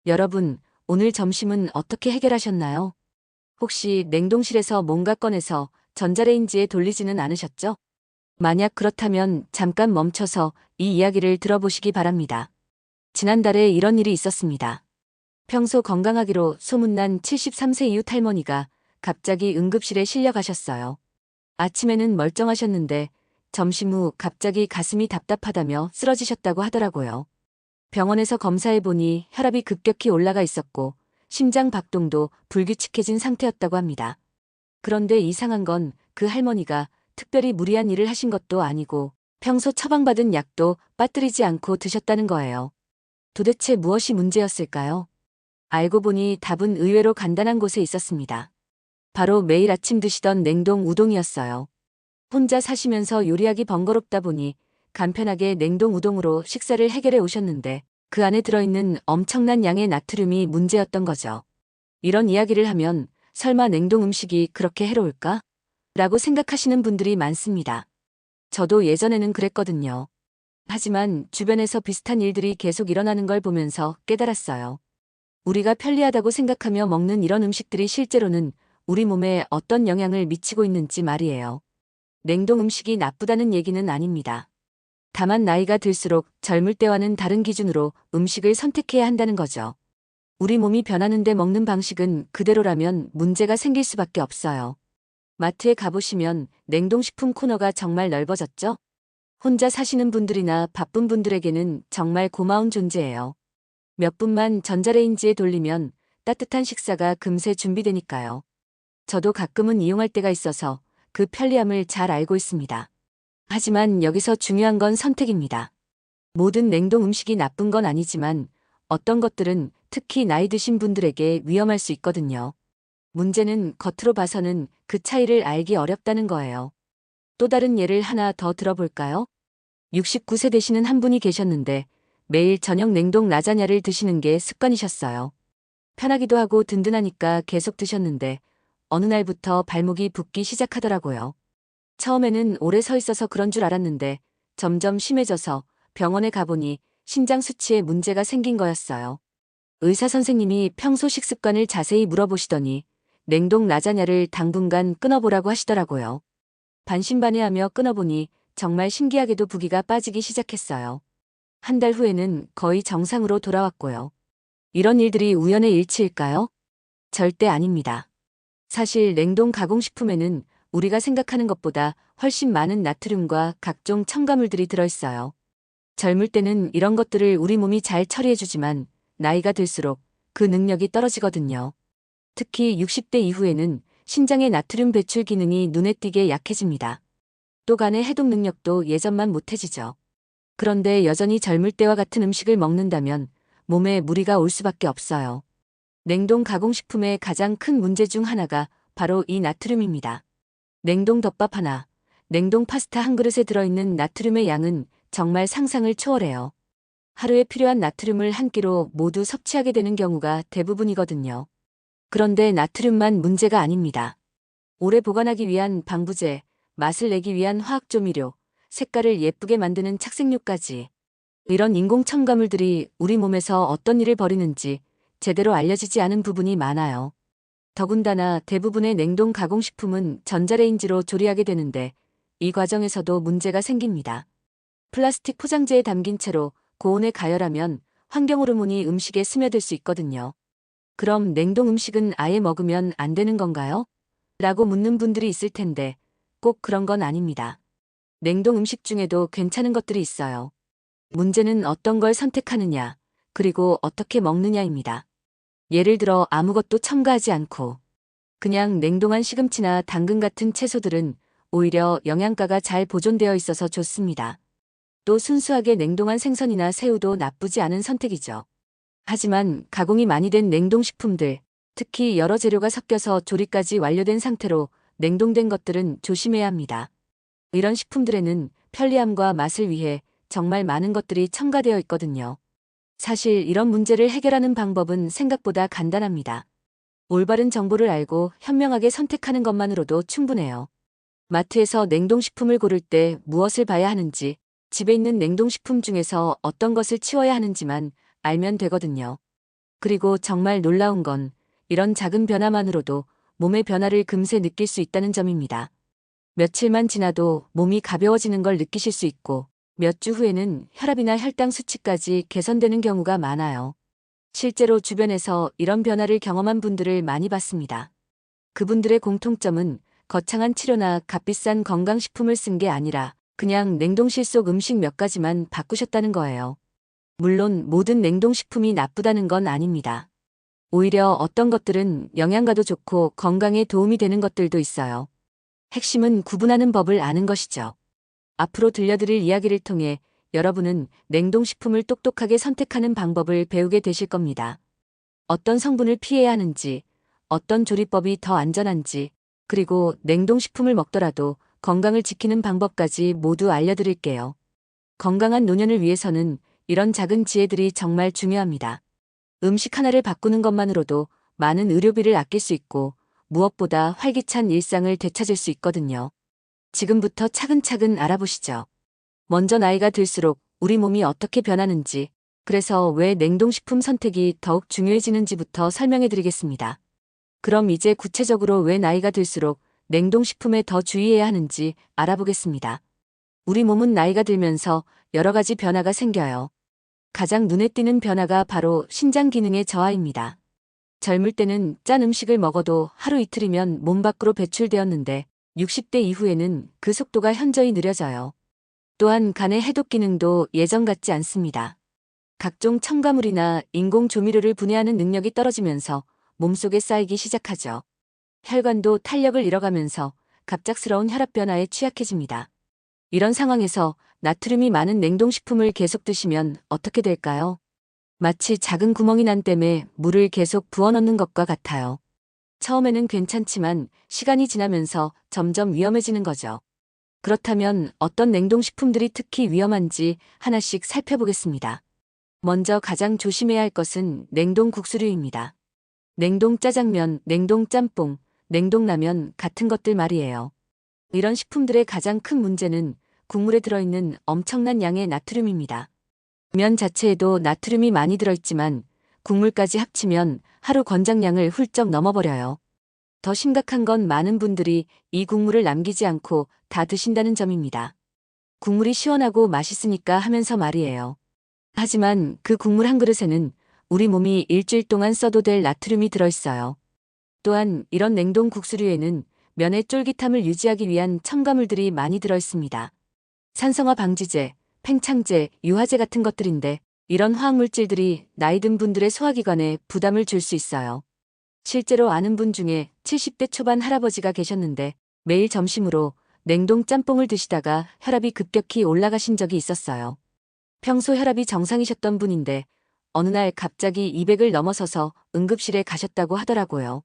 여러분, 오늘 점심은 어떻게 해결하셨나요? 혹시 냉동실에서 뭔가 꺼내서 전자레인지에 돌리지는 않으셨죠? 만약 그렇다면 잠깐 멈춰서 이 이야기를 들어보시기 바랍니다. 지난달에 이런 일이 있었습니다. 평소 건강하기로 소문난 73세 이웃 할머니가 갑자기 응급실에 실려 가셨어요. 아침에는 멀쩡하셨는데 점심 후 갑자기 가슴이 답답하다며 쓰러지셨다고 하더라고요. 병원에서 검사해보니 혈압이 급격히 올라가 있었고 심장 박동도 불규칙해진 상태였다고 합니다. 그런데 이상한 건 그 할머니가 특별히 무리한 일을 하신 것도 아니고 평소 처방받은 약도 빠뜨리지 않고 드셨다는 거예요. 도대체 무엇이 문제였을까요? 알고 보니 답은 의외로 간단한 곳에 있었습니다. 바로 매일 아침 드시던 냉동 우동이었어요. 혼자 사시면서 요리하기 번거롭다 보니 간편하게 냉동 우동으로 식사를 해결해 오셨는데 그 안에 들어있는 엄청난 양의 나트륨이 문제였던 거죠. 이런 이야기를 하면 설마 냉동 음식이 그렇게 해로울까? 라고 생각하시는 분들이 많습니다. 저도 예전에는 그랬거든요. 하지만 주변에서 비슷한 일들이 계속 일어나는 걸 보면서 깨달았어요. 우리가 편리하다고 생각하며 먹는 이런 음식들이 실제로는 우리 몸에 어떤 영향을 미치고 있는지 말이에요. 냉동 음식이 나쁘다는 얘기는 아닙니다. 다만 나이가 들수록 젊을 때와는 다른 기준으로 음식을 선택해야 한다는 거죠. 우리 몸이 변하는데 먹는 방식은 그대로라면 문제가 생길 수밖에 없어요. 마트에 가보시면 냉동식품 코너가 정말 넓어졌죠? 혼자 사시는 분들이나 바쁜 분들에게는 정말 고마운 존재예요. 몇 분만 전자레인지에 돌리면 따뜻한 식사가 금세 준비되니까요. 저도 가끔은 이용할 때가 있어서 그 편리함을 잘 알고 있습니다. 하지만 여기서 중요한 건 선택입니다. 모든 냉동 음식이 나쁜 건 아니지만 어떤 것들은 특히 나이 드신 분들에게 위험할 수 있거든요. 문제는 겉으로 봐서는 그 차이를 알기 어렵다는 거예요. 또 다른 예를 하나 더 들어볼까요? 69세 되시는 한 분이 계셨는데 매일 저녁 냉동 라자냐를 드시는 게 습관이셨어요. 편하기도 하고 든든하니까 계속 드셨는데 어느 날부터 발목이 붓기 시작하더라고요. 처음에는 오래 서 있어서 그런 줄 알았는데 점점 심해져서 병원에 가보니 신장 수치에 문제가 생긴 거였어요. 의사 선생님이 평소 식습관을 자세히 물어보시더니 냉동 라자냐를 당분간 끊어보라고 하시더라고요. 반신반의하며 끊어보니 정말 신기하게도 부기가 빠지기 시작했어요. 한 달 후에는 거의 정상으로 돌아왔고요. 이런 일들이 우연의 일치일까요? 절대 아닙니다. 사실 냉동 가공식품에는 우리가 생각하는 것보다 훨씬 많은 나트륨과 각종 첨가물들이 들어있어요. 젊을 때는 이런 것들을 우리 몸이 잘 처리해주지만 나이가 들수록 그 능력이 떨어지거든요. 특히 60대 이후에는 신장의 나트륨 배출 기능이 눈에 띄게 약해집니다. 또 간의 해독 능력도 예전만 못해지죠. 그런데 여전히 젊을 때와 같은 음식을 먹는다면 몸에 무리가 올 수밖에 없어요. 냉동 가공식품의 가장 큰 문제 중 하나가 바로 이 나트륨입니다. 냉동 덮밥 하나, 냉동 파스타 한 그릇에 들어있는 나트륨의 양은 정말 상상을 초월해요. 하루에 필요한 나트륨을 한 끼로 모두 섭취하게 되는 경우가 대부분이거든요. 그런데 나트륨만 문제가 아닙니다. 오래 보관하기 위한 방부제, 맛을 내기 위한 화학조미료, 색깔을 예쁘게 만드는 착색료까지 이런 인공 첨가물들이 우리 몸에서 어떤 일을 벌이는지 제대로 알려지지 않은 부분이 많아요. 더군다나 대부분의 냉동 가공식품은 전자레인지로 조리하게 되는데 이 과정에서도 문제가 생깁니다. 플라스틱 포장재에 담긴 채로 고온에 가열하면 환경 호르몬이 음식에 스며들 수 있거든요. 그럼 냉동 음식은 아예 먹으면 안 되는 건가요? 라고 묻는 분들이 있을 텐데 꼭 그런 건 아닙니다. 냉동 음식 중에도 괜찮은 것들이 있어요. 문제는 어떤 걸 선택하느냐, 그리고 어떻게 먹느냐입니다. 예를 들어 아무것도 첨가하지 않고 그냥 냉동한 시금치나 당근 같은 채소들은 오히려 영양가가 잘 보존되어 있어서 좋습니다. 또 순수하게 냉동한 생선이나 새우도 나쁘지 않은 선택이죠. 하지만 가공이 많이 된 냉동식품들, 특히 여러 재료가 섞여서 조리까지 완료된 상태로 냉동된 것들은 조심해야 합니다. 이런 식품들에는 편리함과 맛을 위해 정말 많은 것들이 첨가되어 있거든요. 사실 이런 문제를 해결하는 방법은 생각보다 간단합니다. 올바른 정보를 알고 현명하게 선택하는 것만으로도 충분해요. 마트에서 냉동식품을 고를 때 무엇을 봐야 하는지, 집에 있는 냉동식품 중에서 어떤 것을 치워야 하는지만 알면 되거든요. 그리고 정말 놀라운 건 이런 작은 변화만으로도 몸의 변화를 금세 느낄 수 있다는 점입니다. 며칠만 지나도 몸이 가벼워지는 걸 느끼실 수 있고 몇 주 후에는 혈압이나 혈당 수치까지 개선되는 경우가 많아요. 실제로 주변에서 이런 변화를 경험한 분들을 많이 봤습니다. 그분들의 공통점은 거창한 치료나 값비싼 건강식품을 쓴 게 아니라 그냥 냉동실 속 음식 몇 가지만 바꾸셨다는 거예요. 물론 모든 냉동식품이 나쁘다는 건 아닙니다. 오히려 어떤 것들은 영양가도 좋고 건강에 도움이 되는 것들도 있어요. 핵심은 구분하는 법을 아는 것이죠. 앞으로 들려드릴 이야기를 통해 여러분은 냉동식품을 똑똑하게 선택하는 방법을 배우게 되실 겁니다. 어떤 성분을 피해야 하는지, 어떤 조리법이 더 안전한지, 그리고 냉동식품을 먹더라도 건강을 지키는 방법까지 모두 알려드릴게요. 건강한 노년을 위해서는 이런 작은 지혜들이 정말 중요합니다. 음식 하나를 바꾸는 것만으로도 많은 의료비를 아낄 수 있고 무엇보다 활기찬 일상을 되찾을 수 있거든요. 지금부터 차근차근 알아보시죠. 먼저 나이가 들수록 우리 몸이 어떻게 변하는지, 그래서 왜 냉동식품 선택이 더욱 중요해지는지부터 설명해 드리겠습니다. 그럼 이제 구체적으로 왜 나이가 들수록 냉동식품에 더 주의해야 하는지 알아보겠습니다. 우리 몸은 나이가 들면서 여러 가지 변화가 생겨요. 가장 눈에 띄는 변화가 바로 신장 기능의 저하입니다. 젊을 때는 짠 음식을 먹어도 하루 이틀이면 몸 밖으로 배출되었는데 60대 이후에는 그 속도가 현저히 느려져요. 또한 간의 해독 기능도 예전 같지 않습니다. 각종 첨가물이나 인공 조미료를 분해하는 능력이 떨어지면서 몸속에 쌓이기 시작하죠. 혈관도 탄력을 잃어가면서 갑작스러운 혈압 변화에 취약해집니다. 이런 상황에서 나트륨이 많은 냉동식품을 계속 드시면 어떻게 될까요? 마치 작은 구멍이 난 댐에 물을 계속 부어넣는 것과 같아요. 처음에는 괜찮지만 시간이 지나면서 점점 위험해지는 거죠. 그렇다면 어떤 냉동식품들이 특히 위험한지 하나씩 살펴보겠습니다. 먼저 가장 조심해야 할 것은 냉동 국수류입니다. 냉동 짜장면, 냉동 짬뽕, 냉동 라면 같은 것들 말이에요. 이런 식품들의 가장 큰 문제는 국물에 들어있는 엄청난 양의 나트륨입니다. 면 자체에도 나트륨이 많이 들어있지만 국물까지 합치면 하루 권장량을 훌쩍 넘어버려요. 더 심각한 건 많은 분들이 이 국물을 남기지 않고 다 드신다는 점입니다. 국물이 시원하고 맛있으니까 하면서 말이에요. 하지만 그 국물 한 그릇에는 우리 몸이 일주일 동안 써도 될 나트륨이 들어있어요. 또한 이런 냉동 국수류에는 면의 쫄깃함을 유지하기 위한 첨가물들이 많이 들어있습니다. 산성화 방지제, 팽창제, 유화제 같은 것들인데 이런 화학물질들이 나이 든 분들의 소화기관에 부담을 줄 수 있어요. 실제로 아는 분 중에 70대 초반 할아버지가 계셨는데 매일 점심으로 냉동 짬뽕을 드시다가 혈압이 급격히 올라가신 적이 있었어요. 평소 혈압이 정상이셨던 분인데 어느 날 갑자기 200을 넘어서서 응급실에 가셨다고 하더라고요.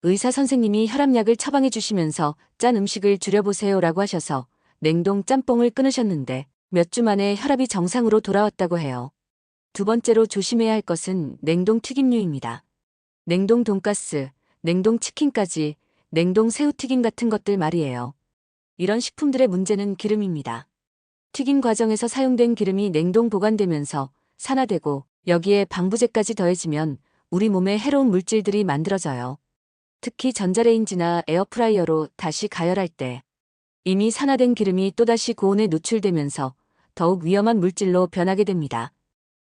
의사 선생님이 혈압약을 처방해 주시면서 짠 음식을 줄여보세요라고 하셔서 냉동 짬뽕을 끊으셨는데 몇 주 만에 혈압이 정상으로 돌아왔다고 해요. 두 번째로 조심해야 할 것은 냉동 튀김류입니다. 냉동 돈가스, 냉동 치킨까지 냉동 새우튀김 같은 것들 말이에요. 이런 식품들의 문제는 기름입니다. 튀김 과정에서 사용된 기름이 냉동 보관되면서 산화되고 여기에 방부제까지 더해지면 우리 몸에 해로운 물질들이 만들어져요. 특히 전자레인지나 에어프라이어로 다시 가열할 때 이미 산화된 기름이 또다시 고온에 노출되면서 더욱 위험한 물질로 변하게 됩니다.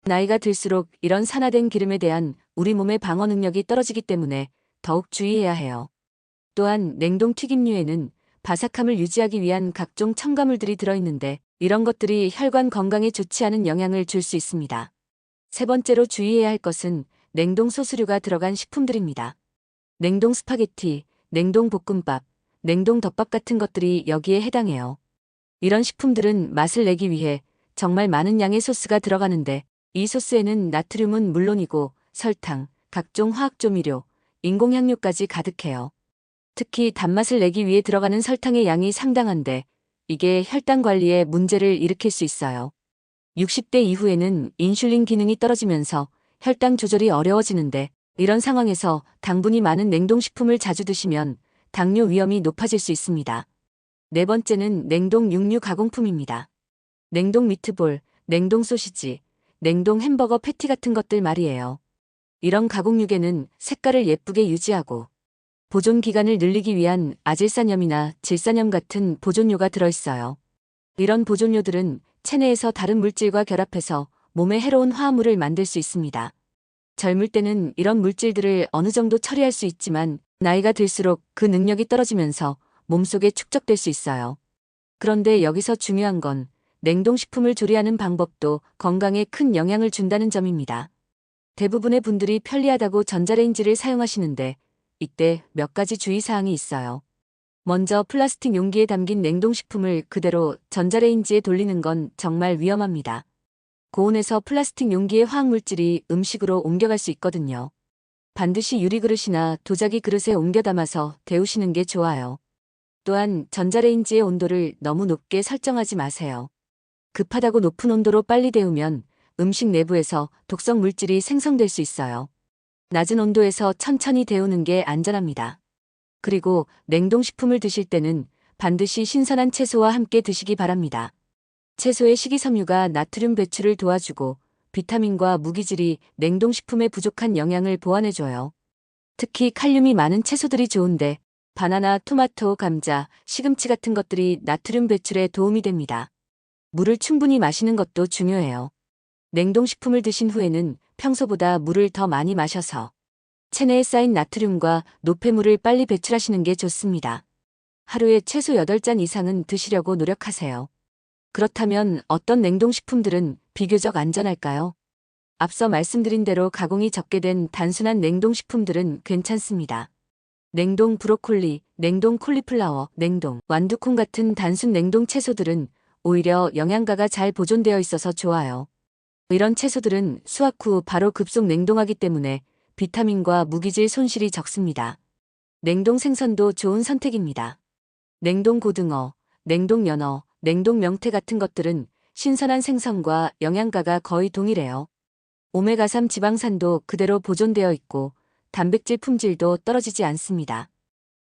나이가 들수록 이런 산화된 기름에 대한 우리 몸의 방어 능력이 떨어지기 때문에 더욱 주의해야 해요. 또한 냉동 튀김류에는 바삭함을 유지하기 위한 각종 첨가물들이 들어있는데 이런 것들이 혈관 건강에 좋지 않은 영향을 줄 수 있습니다. 세 번째로 주의해야 할 것은 냉동 소스류가 들어간 식품들입니다. 냉동 스파게티, 냉동 볶음밥, 냉동 덮밥 같은 것들이 여기에 해당해요. 이런 식품들은 맛을 내기 위해 정말 많은 양의 소스가 들어가는데 이 소스에는 나트륨은 물론이고 설탕, 각종 화학조미료, 인공향료까지 가득해요. 특히 단맛을 내기 위해 들어가는 설탕의 양이 상당한데 이게 혈당 관리에 문제를 일으킬 수 있어요. 60대 이후에는 인슐린 기능이 떨어지면서 혈당 조절이 어려워지는데 이런 상황에서 당분이 많은 냉동식품을 자주 드시면 당뇨 위험이 높아질 수 있습니다. 네 번째는 냉동 육류 가공품입니다. 냉동 미트볼, 냉동 소시지, 냉동 햄버거 패티 같은 것들 말이에요. 이런 가공육에는 색깔을 예쁘게 유지하고 보존 기간을 늘리기 위한 아질산염이나 질산염 같은 보존료가 들어있어요. 이런 보존료들은 체내에서 다른 물질과 결합해서 몸에 해로운 화합물을 만들 수 있습니다. 젊을 때는 이런 물질들을 어느 정도 처리할 수 있지만 나이가 들수록 그 능력이 떨어지면서 몸속에 축적될 수 있어요. 그런데 여기서 중요한 건 냉동식품을 조리하는 방법도 건강에 큰 영향을 준다는 점입니다. 대부분의 분들이 편리하다고 전자레인지를 사용하시는데 이때 몇 가지 주의사항이 있어요. 먼저 플라스틱 용기에 담긴 냉동식품을 그대로 전자레인지에 돌리는 건 정말 위험합니다. 고온에서 플라스틱 용기의 화학물질이 음식으로 옮겨갈 수 있거든요. 반드시 유리그릇이나 도자기 그릇에 옮겨 담아서 데우시는 게 좋아요. 또한 전자레인지의 온도를 너무 높게 설정하지 마세요. 급하다고 높은 온도로 빨리 데우면 음식 내부에서 독성 물질이 생성될 수 있어요. 낮은 온도에서 천천히 데우는 게 안전합니다. 그리고 냉동식품을 드실 때는 반드시 신선한 채소와 함께 드시기 바랍니다. 채소의 식이섬유가 나트륨 배출을 도와주고 비타민과 무기질이 냉동식품의 부족한 영양을 보완해줘요. 특히 칼륨이 많은 채소들이 좋은데 바나나, 토마토, 감자, 시금치 같은 것들이 나트륨 배출에 도움이 됩니다. 물을 충분히 마시는 것도 중요해요. 냉동식품을 드신 후에는 평소보다 물을 더 많이 마셔서 체내에 쌓인 나트륨과 노폐물을 빨리 배출하시는 게 좋습니다. 하루에 최소 8잔 이상은 드시려고 노력하세요. 그렇다면 어떤 냉동식품들은 비교적 안전할까요? 앞서 말씀드린 대로 가공이 적게 된 단순한 냉동식품들은 괜찮습니다. 냉동 브로콜리, 냉동 콜리플라워, 냉동 완두콩 같은 단순 냉동 채소들은 오히려 영양가가 잘 보존되어 있어서 좋아요. 이런 채소들은 수확 후 바로 급속 냉동하기 때문에 비타민과 무기질 손실이 적습니다. 냉동 생선도 좋은 선택입니다. 냉동 고등어, 냉동 연어, 냉동 명태 같은 것들은 신선한 생선과 영양가가 거의 동일해요. 오메가3 지방산도 그대로 보존되어 있고 단백질 품질도 떨어지지 않습니다.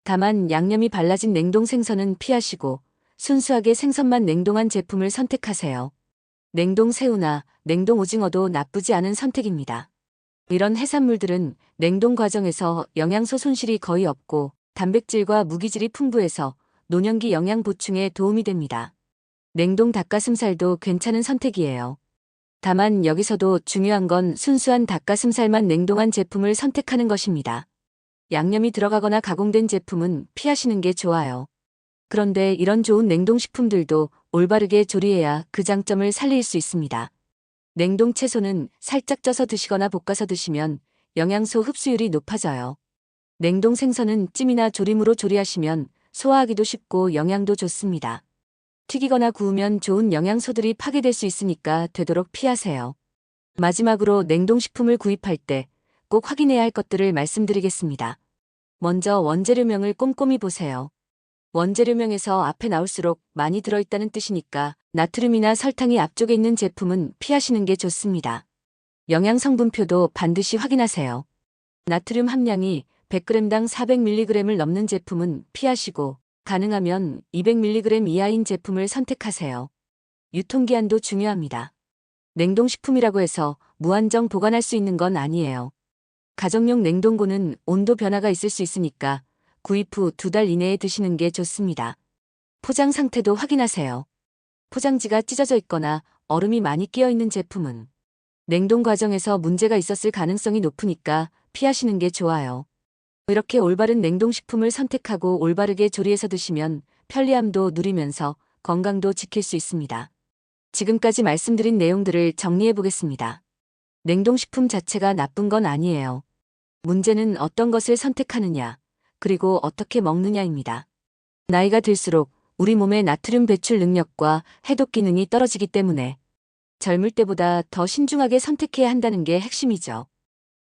다만 양념이 발라진 냉동 생선은 피하시고 순수하게 생선만 냉동한 제품을 선택하세요. 냉동 새우나 냉동 오징어도 나쁘지 않은 선택입니다. 이런 해산물들은 냉동 과정에서 영양소 손실이 거의 없고 단백질과 무기질이 풍부해서 노년기 영양 보충에 도움이 됩니다. 냉동 닭가슴살도 괜찮은 선택이에요. 다만 여기서도 중요한 건 순수한 닭가슴살만 냉동한 제품을 선택하는 것입니다. 양념이 들어가거나 가공된 제품은 피하시는 게 좋아요. 그런데 이런 좋은 냉동식품들도 올바르게 조리해야 그 장점을 살릴 수 있습니다. 냉동 채소는 살짝 쪄서 드시거나 볶아서 드시면 영양소 흡수율이 높아져요. 냉동 생선은 찜이나 조림으로 조리하시면 소화하기도 쉽고 영양도 좋습니다. 튀기거나 구우면 좋은 영양소들이 파괴될 수 있으니까 되도록 피하세요. 마지막으로 냉동식품을 구입할 때 꼭 확인해야 할 것들을 말씀드리겠습니다. 먼저 원재료명을 꼼꼼히 보세요. 원재료명에서 앞에 나올수록 많이 들어있다는 뜻이니까 나트륨이나 설탕이 앞쪽에 있는 제품은 피하시는 게 좋습니다. 영양성분표도 반드시 확인하세요. 나트륨 함량이 100g당 400mg을 넘는 제품은 피하시고 가능하면 200mg 이하인 제품을 선택하세요. 유통기한도 중요합니다. 냉동식품이라고 해서 무한정 보관할 수 있는 건 아니에요. 가정용 냉동고는 온도 변화가 있을 수 있으니까 구입 후 2달 이내에 드시는 게 좋습니다. 포장 상태도 확인하세요. 포장지가 찢어져 있거나 얼음이 많이 끼어 있는 제품은 냉동 과정에서 문제가 있었을 가능성이 높으니까 피하시는 게 좋아요. 이렇게 올바른 냉동식품을 선택하고 올바르게 조리해서 드시면 편리함도 누리면서 건강도 지킬 수 있습니다. 지금까지 말씀드린 내용들을 정리해 보겠습니다. 냉동식품 자체가 나쁜 건 아니에요. 문제는 어떤 것을 선택하느냐, 그리고 어떻게 먹느냐입니다. 나이가 들수록 우리 몸의 나트륨 배출 능력과 해독 기능이 떨어지기 때문에 젊을 때보다 더 신중하게 선택해야 한다는 게 핵심이죠.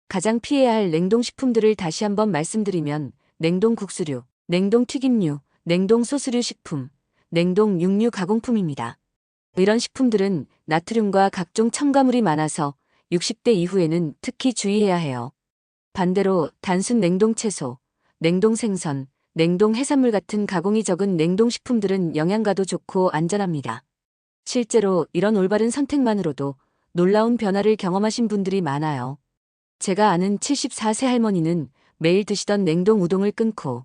가장 피해야 할 냉동식품들을 다시 한번 말씀드리면 냉동 국수류, 냉동 튀김류, 냉동 소스류 식품, 냉동 육류 가공품입니다. 이런 식품들은 나트륨과 각종 첨가물이 많아서 60대 이후에는 특히 주의해야 해요. 반대로 단순 냉동 채소, 냉동 생선, 냉동 해산물 같은 가공이 적은 냉동식품들은 영양가도 좋고 안전합니다. 실제로 이런 올바른 선택만으로도 놀라운 변화를 경험하신 분들이 많아요. 제가 아는 74세 할머니는 매일 드시던 냉동 우동을 끊고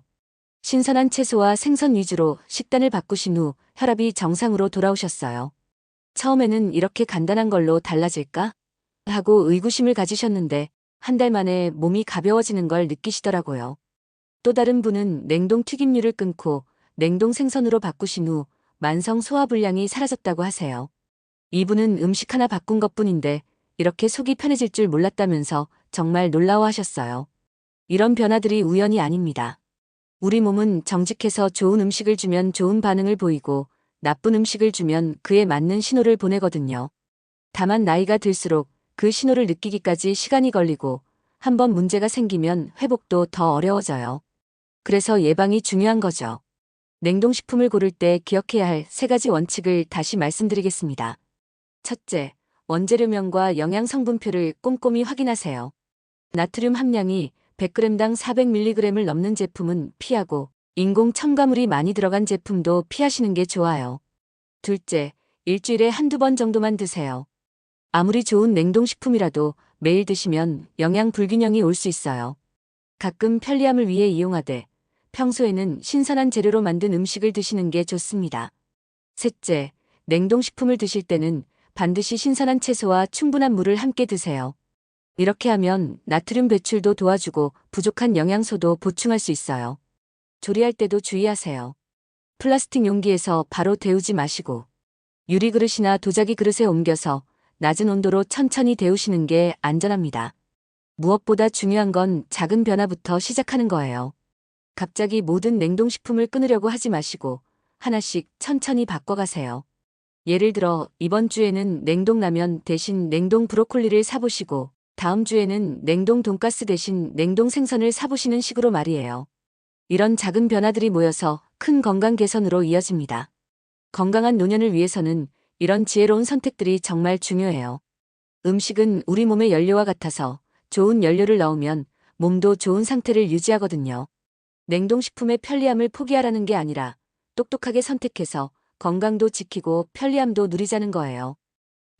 신선한 채소와 생선 위주로 식단을 바꾸신 후 혈압이 정상으로 돌아오셨어요. 처음에는 이렇게 간단한 걸로 달라질까? 하고 의구심을 가지셨는데 한 달 만에 몸이 가벼워지는 걸 느끼시더라고요. 또 다른 분은 냉동 튀김류를 끊고 냉동 생선으로 바꾸신 후 만성 소화불량이 사라졌다고 하세요. 이분은 음식 하나 바꾼 것뿐인데 이렇게 속이 편해질 줄 몰랐다면서 정말 놀라워하셨어요. 이런 변화들이 우연이 아닙니다. 우리 몸은 정직해서 좋은 음식을 주면 좋은 반응을 보이고 나쁜 음식을 주면 그에 맞는 신호를 보내거든요. 다만 나이가 들수록 그 신호를 느끼기까지 시간이 걸리고 한번 문제가 생기면 회복도 더 어려워져요. 그래서 예방이 중요한 거죠. 냉동식품을 고를 때 기억해야 할 3가지 원칙을 다시 말씀드리겠습니다. 첫째, 원재료명과 영양성분표를 꼼꼼히 확인하세요. 나트륨 함량이 100g당 400mg을 넘는 제품은 피하고 인공 첨가물이 많이 들어간 제품도 피하시는 게 좋아요. 둘째, 일주일에 한두 번 정도만 드세요. 아무리 좋은 냉동식품이라도 매일 드시면 영양 불균형이 올 수 있어요. 가끔 편리함을 위해 이용하되 평소에는 신선한 재료로 만든 음식을 드시는 게 좋습니다. 셋째, 냉동식품을 드실 때는 반드시 신선한 채소와 충분한 물을 함께 드세요. 이렇게 하면 나트륨 배출도 도와주고 부족한 영양소도 보충할 수 있어요. 조리할 때도 주의하세요. 플라스틱 용기에서 바로 데우지 마시고 유리그릇이나 도자기 그릇에 옮겨서 낮은 온도로 천천히 데우시는 게 안전합니다. 무엇보다 중요한 건 작은 변화부터 시작하는 거예요. 갑자기 모든 냉동식품을 끊으려고 하지 마시고 하나씩 천천히 바꿔가세요. 예를 들어 이번 주에는 냉동라면 대신 냉동 브로콜리를 사보시고 다음 주에는 냉동 돈가스 대신 냉동 생선을 사보시는 식으로 말이에요. 이런 작은 변화들이 모여서 큰 건강 개선으로 이어집니다. 건강한 노년을 위해서는 이런 지혜로운 선택들이 정말 중요해요. 음식은 우리 몸의 연료와 같아서 좋은 연료를 넣으면 몸도 좋은 상태를 유지하거든요. 냉동식품의 편리함을 포기하라는 게 아니라 똑똑하게 선택해서 건강도 지키고 편리함도 누리자는 거예요.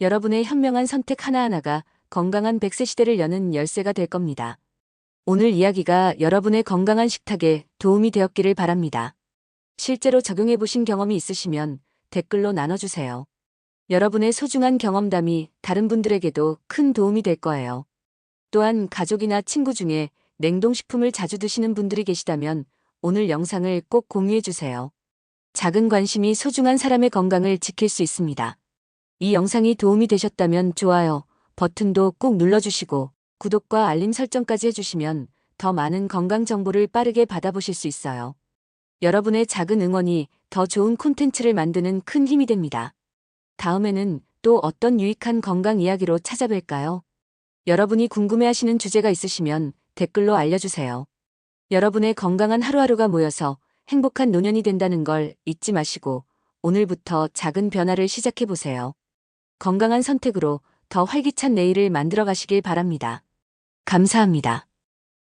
여러분의 현명한 선택 하나하나가 건강한 100세 시대를 여는 열쇠가 될 겁니다. 오늘 이야기가 여러분의 건강한 식탁에 도움이 되었기를 바랍니다. 실제로 적용해 보신 경험이 있으시면 댓글로 나눠주세요. 여러분의 소중한 경험담이 다른 분들에게도 큰 도움이 될 거예요. 또한 가족이나 친구 중에 냉동식품을 자주 드시는 분들이 계시다면 오늘 영상을 꼭 공유해 주세요. 작은 관심이 소중한 사람의 건강을 지킬 수 있습니다. 이 영상이 도움이 되셨다면 좋아요 버튼도 꼭 눌러주시고 구독과 알림 설정까지 해주시면 더 많은 건강 정보를 빠르게 받아보실 수 있어요. 여러분의 작은 응원이 더 좋은 콘텐츠를 만드는 큰 힘이 됩니다. 다음에는 또 어떤 유익한 건강 이야기로 찾아뵐까요? 여러분이 궁금해하시는 주제가 있으시면 댓글로 알려주세요. 여러분의 건강한 하루하루가 모여서 행복한 노년이 된다는 걸 잊지 마시고 오늘부터 작은 변화를 시작해보세요. 건강한 선택으로 더 활기찬 내일을 만들어 가시길 바랍니다. 감사합니다.